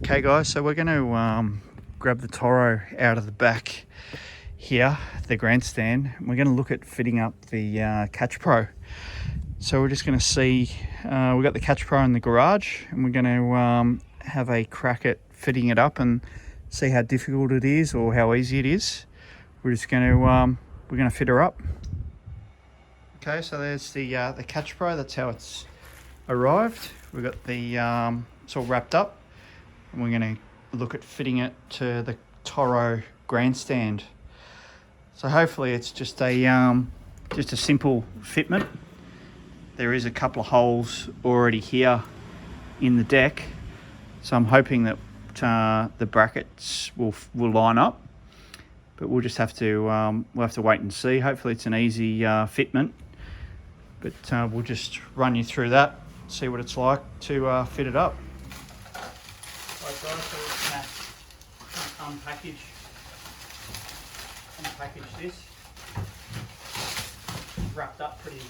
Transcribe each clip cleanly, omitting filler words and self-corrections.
Okay guys, so we're going to grab the Toro out of the back here, the Grandstand, and we're going to look at fitting up the Catch Pro. So we're just going to see, we've got the Catch Pro in the garage, and we're going to have a crack at fitting it up and see how difficult it is or how easy it is. We're just going to, we're going to fit her up. Okay, so there's the Catch Pro, that's how it's arrived. We've got the, it's all wrapped up. And we're going to look at fitting it to the Toro Grandstand. So hopefully it's just a simple fitment. There is a couple of holes already here in the deck, so I'm hoping that the brackets will line up. But we'll just have to we'll have to wait and see. Hopefully it's an easy fitment, but we'll just run you through that, see what it's like to fit it up. Right guys, so we're going to unpackage this. Wrapped up pretty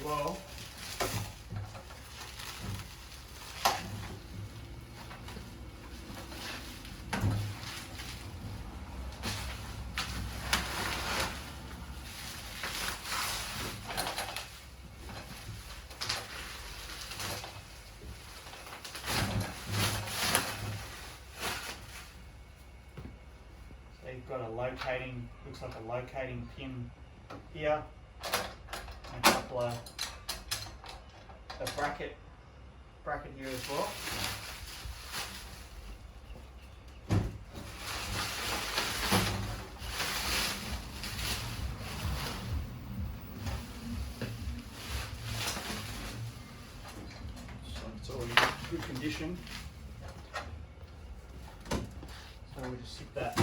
well. You've got a locating, looks like a locating pin here, and a couple of a bracket here as well. So it's all in good condition. So we just sit that.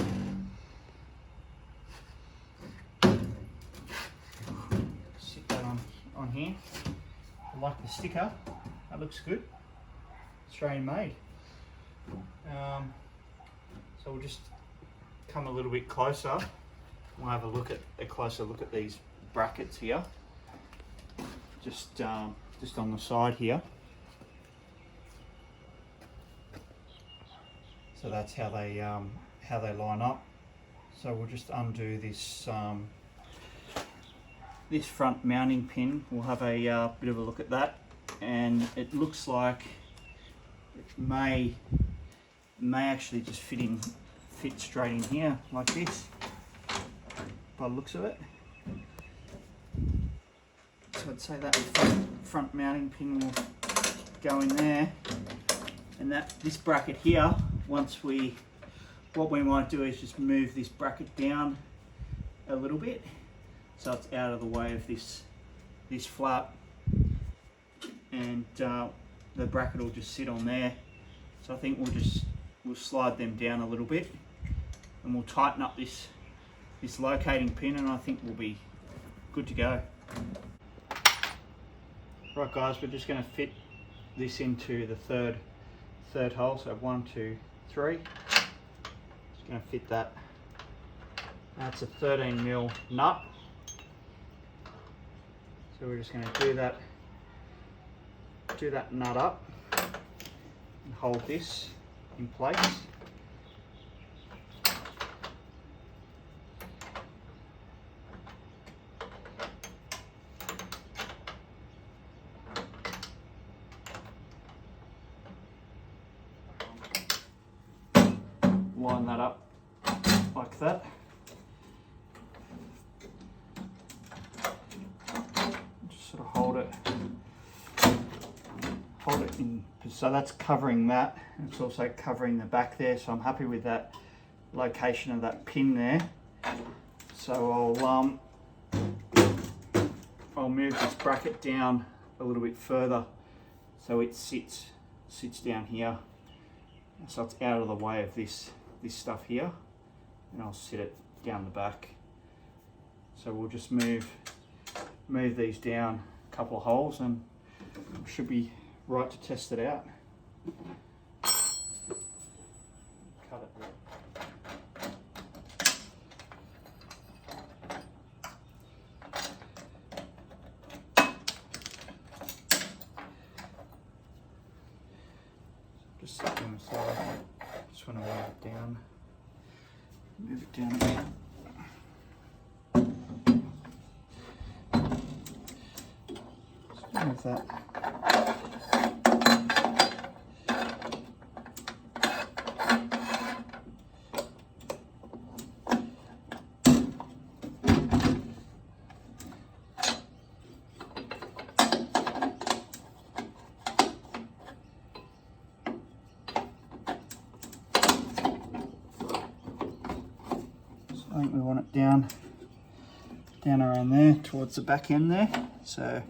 On here. I like the sticker, that looks good, Australian made. So we'll just come a little bit closer. We'll have a closer look at these brackets here, just on the side here. So that's how they line up. So we'll just undo this this front mounting pin. We'll have a bit of a look at that, and it looks like it may actually just fit straight in here like this by the looks of it. So I'd say that front mounting pin will go in there, and this bracket here, what we might do is just move this bracket down a little bit so it's out of the way of this flap, and the bracket will just sit on there. So I think we'll slide them down a little bit, and we'll tighten up this locating pin, and I think we'll be good to go. Right guys, we're just going to fit this into the third hole. So 1, 2, 3. Just going to fit that. That's a 13mm nut. So we're just going to do that nut up and hold this in place. Line that up like that. Sort of hold it in, so that's covering that. It's also covering the back there, so I'm happy with that location of that pin there. So I'll move this bracket down a little bit further so it sits down here, so it's out of the way of this stuff here, and I'll sit it down the back. So we'll just move these down a couple of holes, and we should be right to test it out. Cut it. just set them aside. Just want to weigh it down. Move it down a bit. Move that. I think we want it down around there towards the back end there. So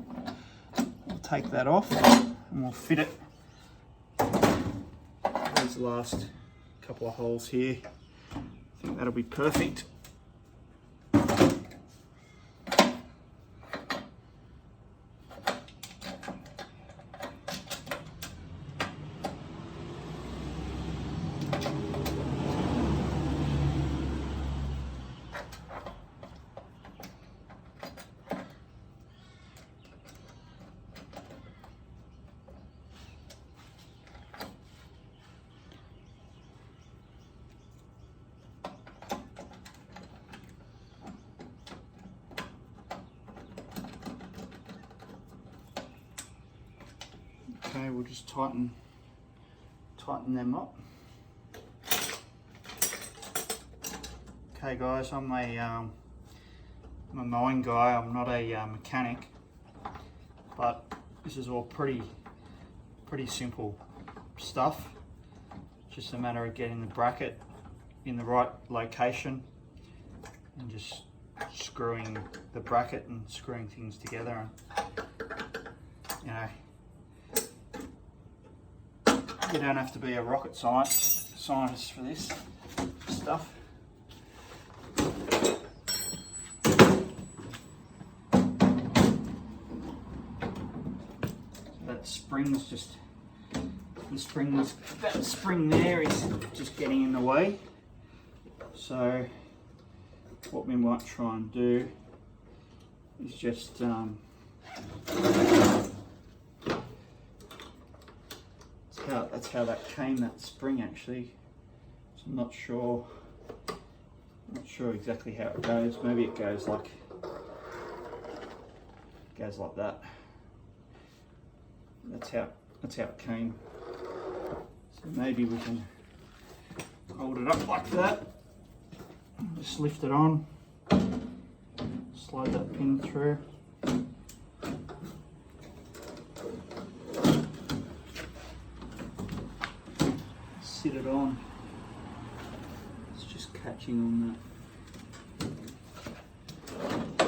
we'll take that off and we'll fit it. These last couple of holes here. I think that'll be perfect. Okay, we'll just tighten them up. Okay guys, I'm a mowing guy, I'm not a mechanic, but this is all pretty simple stuff. Just a matter of getting the bracket in the right location and just screwing the bracket and screwing things together, and you know, you don't have to be a rocket scientist for this stuff. That spring's just, that spring there is just getting in the way. So what we might try and do is just that's how that came, that spring actually. So I'm not sure exactly how it goes. Maybe it goes like that. That's how it came. So maybe we can hold it up like that. Just lift it on. Slide that pin through. Sit it on. It's just catching on that.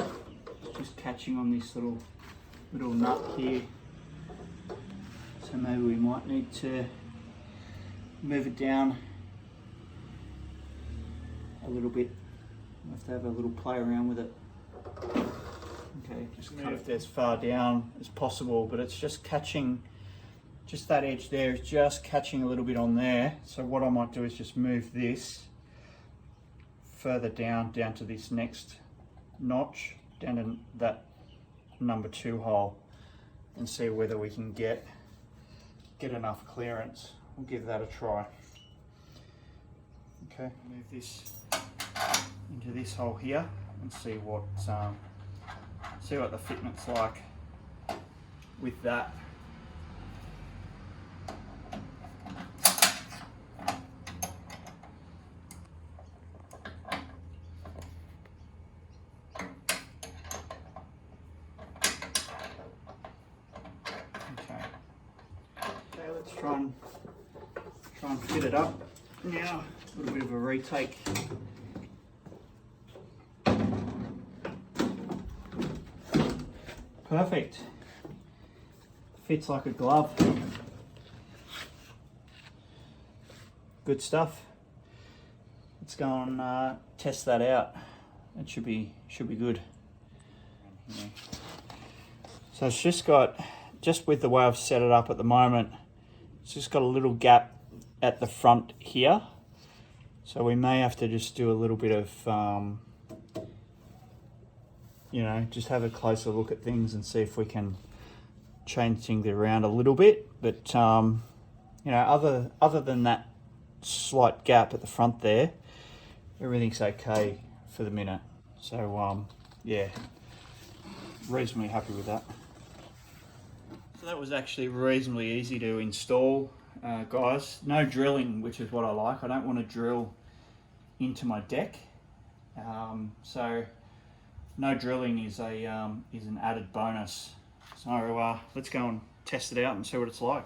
It's just catching on this little nut here. So maybe we might need to move it down a little bit. We'll have to have a little play around with it. Okay, just cut it as far down as possible, but it's just catching. Just that edge there is just catching a little bit on there. So what I might do is just move this further down to this next notch, down to that number 2 hole, and see whether we can get enough clearance. We'll give that a try. Okay, move this into this hole here and see what the fitment's like with that. Okay, let's try and fit it up now. A little bit of a retake. Perfect. Fits like a glove. Good stuff. Let's go and test that out. It should be good. So it's just with the way I've set it up at the moment, it's just got a little gap at the front here. So we may have to just do a little bit of, you know, just have a closer look at things and see if we can change things around a little bit. But, you know, other than that slight gap at the front there, everything's okay for the minute. So yeah, reasonably happy with that. So that was actually reasonably easy to install, guys. No drilling, which is what I like. I don't want to drill into my deck, so no drilling is an added bonus. So let's go and test it out and see what it's like.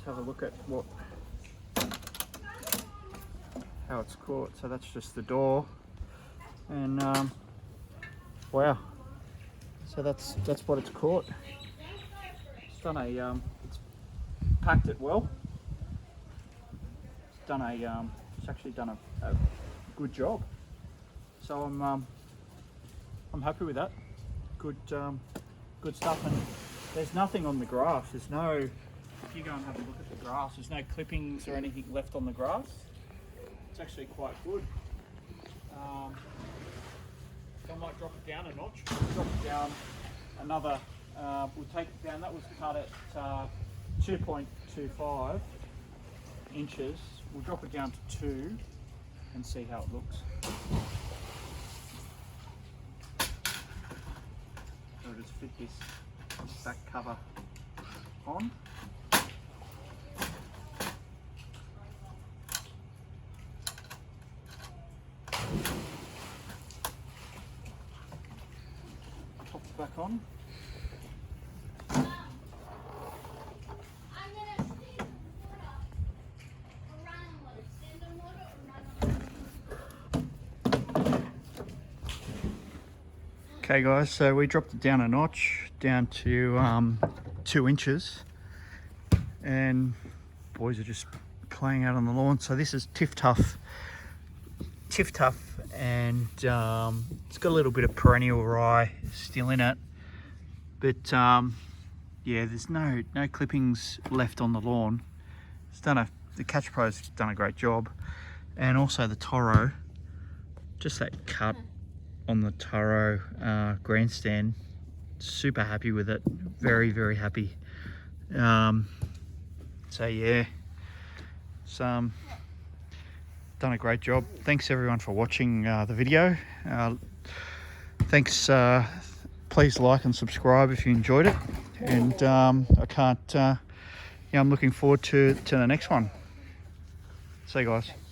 Have a look at how it's caught. So that's just the door, and wow, so that's what it's caught. It's done it's packed it well. It's actually done a good job. So I'm happy with that. Good stuff. And there's nothing on the grass. There's no. If you go and have a look at the grass, there's no clippings or anything left on the grass. It's actually quite good. So I might drop it down a notch. Drop it down another. We'll take it down. That was cut at 2.25 inches. We'll drop it down to 2 and see how it looks. So we'll just fit this back cover on. Pops back on. Okay guys, so we dropped it down a notch, down to 2 inches, and boys are just playing out on the lawn. So this is Tiff Tough, and it's got a little bit of perennial rye still in it, but yeah, there's no clippings left on the lawn. The Catch Pro's done a great job, and also the Toro, just that cut on the Toro Grandstand. Super happy with it, very happy. So yeah, it's done a great job. Thanks everyone for watching the video. Thanks. Please like and subscribe if you enjoyed it, and I'm looking forward to the next one. See you guys.